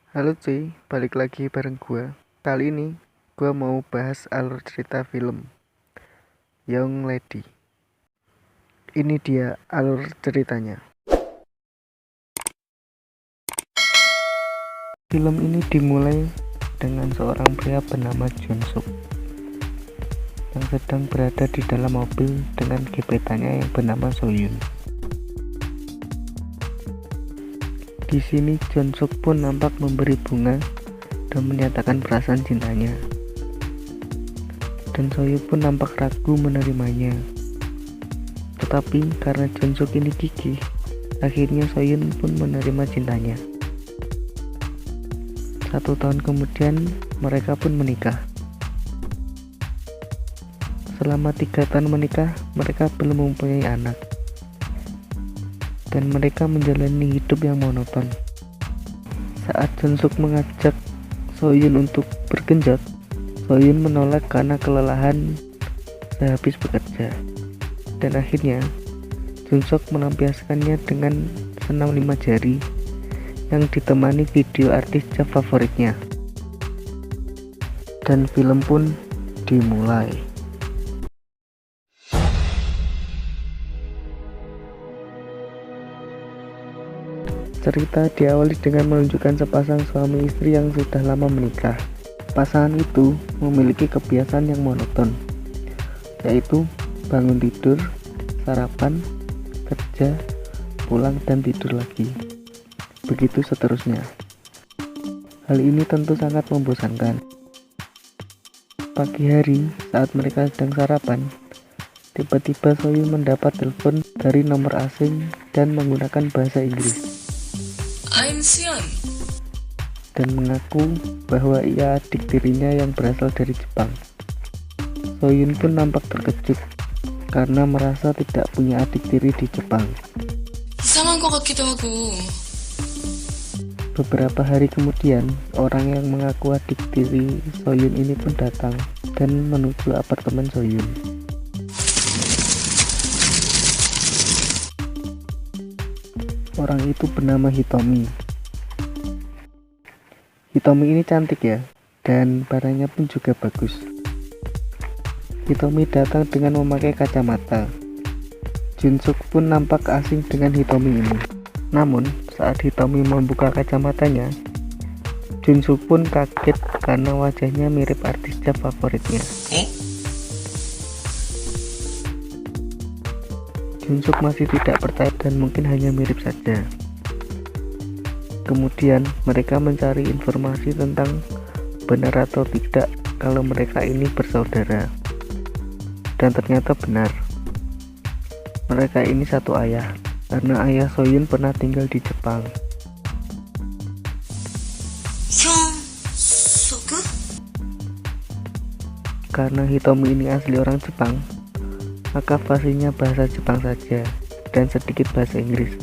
Halo cuy, balik lagi bareng gua. Kali ini gua mau bahas alur cerita film Young Lady. Ini dia alur ceritanya. Film ini dimulai dengan seorang pria bernama Jun Suk yang sedang berada di dalam mobil dengan gebetannya yang bernama Soyun. Di sini Jun Suk pun nampak memberi bunga dan menyatakan perasaan cintanya. Dan Soyun pun nampak ragu menerimanya. Tetapi karena Jun Suk ini gigih, akhirnya Soyun pun menerima cintanya. 1 tahun kemudian mereka pun menikah. Selama 3 tahun menikah, mereka belum mempunyai anak. Dan mereka menjalani hidup yang monoton. Saat Jun Suk mengajak Soyun untuk bergenjot, Soyun menolak karena kelelahan sehabis bekerja. Dan akhirnya Jun Suk melampiaskannya dengan senam 5 jari yang ditemani video artis J favoritnya. Dan film pun dimulai. Cerita diawali dengan menunjukkan sepasang suami istri yang sudah lama menikah. Pasangan itu memiliki kebiasaan yang monoton, yaitu bangun tidur, sarapan, kerja, pulang dan tidur lagi. Begitu seterusnya. Hal ini tentu sangat membosankan. Pagi hari saat mereka sedang sarapan, tiba-tiba Soyun mendapat telepon dari nomor asing dan menggunakan bahasa Inggris. I'm Sion. Dan mengaku bahwa ia adik tirinya yang berasal dari Jepang. Soyun pun nampak terkejut karena merasa tidak punya adik tiri di Jepang. 이상한 것 같기도 하고. Beberapa hari kemudian, orang yang mengaku adik tiri Soyun ini pun datang dan menuju apartemen Soyun. Orang itu bernama Hitomi. Hitomi ini cantik ya, dan barangnya pun juga bagus. Hitomi datang dengan memakai kacamata. Jun Suk pun nampak asing dengan Hitomi ini. Namun, saat Hitomi membuka kacamatanya, Jun Suk pun kaget karena wajahnya mirip artis J favoritnya. Jun Suk masih tidak percaya dan mungkin hanya mirip saja. Kemudian mereka mencari informasi tentang benar atau tidak kalau mereka ini bersaudara. Dan ternyata benar. Mereka ini satu ayah, karena ayah Soyun pernah tinggal di Jepang. 형수그? Karena Hitomi ini asli orang Jepang, maka fasihnya bahasa Jepang saja dan sedikit bahasa Inggris.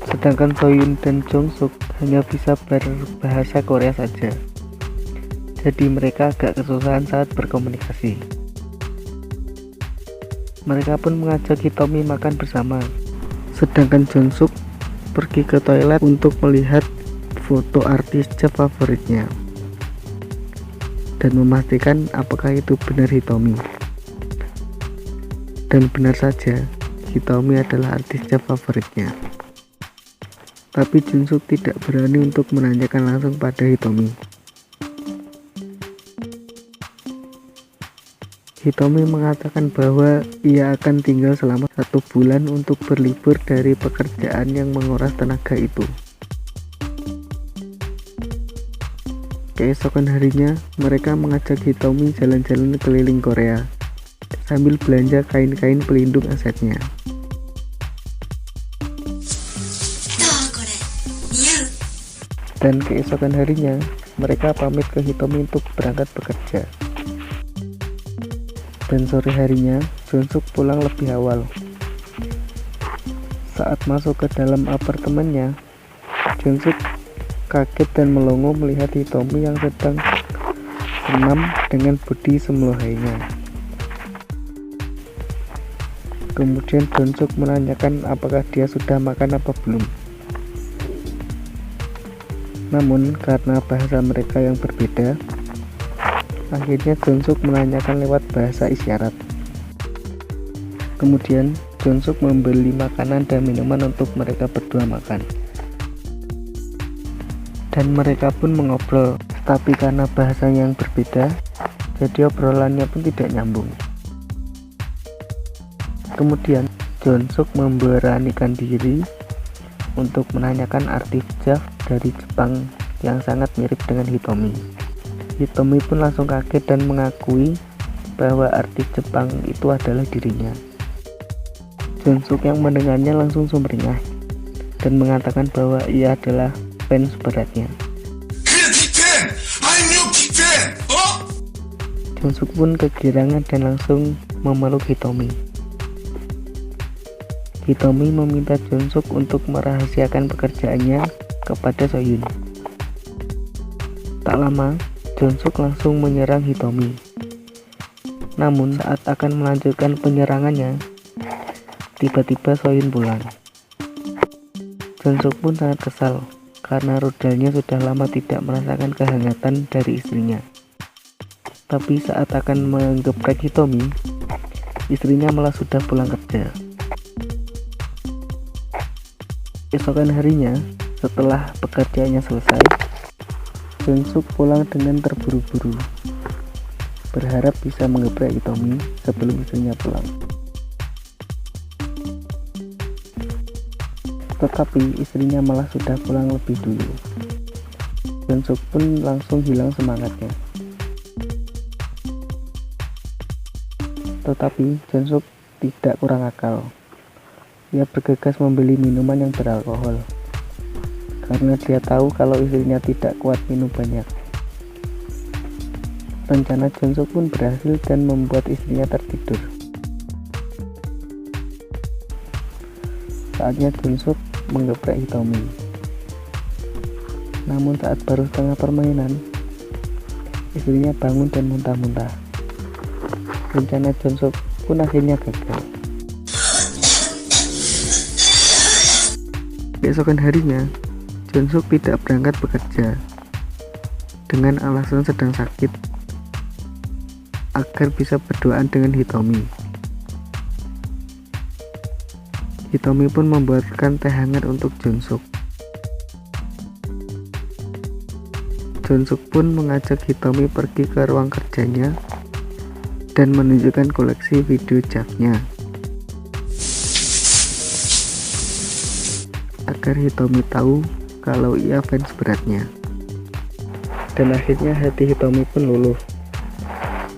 Sedangkan Soyun dan Jung Suk hanya bisa berbahasa Korea saja. Jadi mereka agak kesusahan saat berkomunikasi. Mereka pun mengajak Hitomi makan bersama. Sedangkan Jung Suk pergi ke toilet untuk melihat foto artis J favoritnya dan memastikan apakah itu benar Hitomi. Dan benar saja, Hitomi adalah artis J favoritnya. Tapi Jun Suk tidak berani untuk menanyakan langsung pada Hitomi. Hitomi mengatakan bahwa ia akan tinggal selama 1 bulan untuk berlibur dari pekerjaan yang menguras tenaga itu. Keesokan harinya, mereka mengajak Hitomi jalan-jalan keliling Korea sambil belanja kain-kain pelindung asetnya. Dan keesokan harinya, mereka pamit ke Hitomi untuk berangkat bekerja. Dan sore harinya, Jun Suk pulang lebih awal. Saat masuk ke dalam apartemennya, Jun Suk kaget dan melongo melihat Hitomi yang sedang senam dengan bodi semelohainya. Kemudian Jun Suk menanyakan apakah dia sudah makan apa belum. Namun karena bahasa mereka yang berbeda, akhirnya Jonsuk menanyakan lewat bahasa isyarat. Kemudian Jonsuk membeli makanan dan minuman untuk mereka berdua makan. Dan mereka pun mengobrol, tapi karena bahasanya yang berbeda, jadi obrolannya pun tidak nyambung. Kemudian Jonsuk memberanikan diri untuk menanyakan arti hijab dari Jepang yang sangat mirip dengan Hitomi. Hitomi pun langsung kaget dan mengakui bahwa arti Jepang itu adalah dirinya. Jonsuk yang mendengarnya langsung sumringah dan mengatakan bahwa ia adalah fans beratnya. Jonsuk pun kegirangan dan langsung memeluk Hitomi. Hitomi meminta Jonsuk untuk merahasiakan pekerjaannya kepada Soyun. Tak lama, Jonsuk langsung menyerang Hitomi. Namun saat akan melanjutkan penyerangannya, tiba-tiba Soyun pulang. Jonsuk pun sangat kesal karena rudalnya sudah lama tidak merasakan kehangatan dari istrinya. Tapi saat akan menggeprek Hitomi, istrinya malah sudah pulang kerja. Esokan harinya, setelah pekerjaannya selesai, Jonsuk pulang dengan terburu-buru, berharap bisa menggeprek Hitomi sebelum istrinya pulang. Tetapi istrinya malah sudah pulang lebih dulu. Jonsuk pun langsung hilang semangatnya. Tetapi Jonsuk tidak kurang akal. Ia bergegas membeli minuman yang beralkohol karena dia tahu kalau istrinya tidak kuat minum banyak. Rencana Jonsuk pun berhasil dan membuat istrinya tertidur. Saatnya Jonsuk menggeprek Hitomi. Namun saat baru setengah permainan, istrinya bangun dan muntah-muntah. Rencana Jonsuk pun akhirnya gagal. Keesokan harinya, Jonsuk tidak berangkat bekerja dengan alasan sedang sakit agar bisa berduaan dengan Hitomi. Hitomi pun membuatkan teh hangat untuk Jonsuk. Jonsuk pun mengajak Hitomi pergi ke ruang kerjanya dan menunjukkan koleksi video JAV-nya agar Hitomi tahu kalau ia fans beratnya. Dan akhirnya hati Hitomi pun luluh,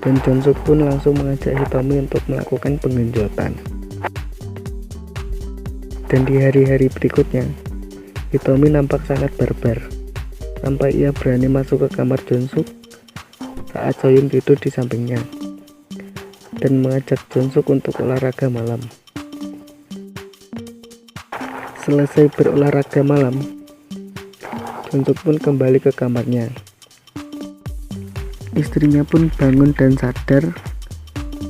dan Jonsuk pun langsung mengajak Hitomi untuk melakukan penggenjotan. Dan di hari-hari berikutnya, Hitomi nampak sangat barbar, sampai ia berani masuk ke kamar Jonsuk saat Soyun tidur di sampingnya dan mengajak Jonsuk untuk olahraga malam. Selesai berolahraga malam, Jonsuk pun kembali ke kamarnya. Istrinya pun bangun dan sadar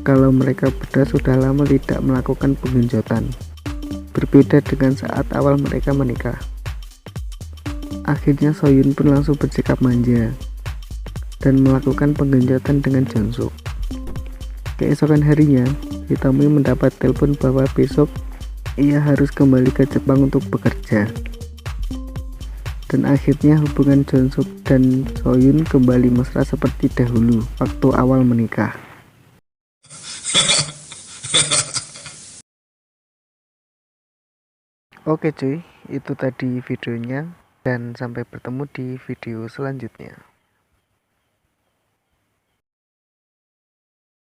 kalau mereka berdua sudah lama tidak melakukan penggenjotan, berbeda dengan saat awal mereka menikah. Akhirnya Soyun pun langsung bersikap manja dan melakukan penggenjotan dengan Jonsuk. Keesokan harinya, Hitomi mendapat telepon bahwa besok ia harus kembali ke Jepang untuk bekerja. Dan akhirnya hubungan Jonsuk dan Soyun kembali mesra seperti dahulu waktu awal menikah. Oke cuy, itu tadi videonya, dan sampai bertemu di video selanjutnya.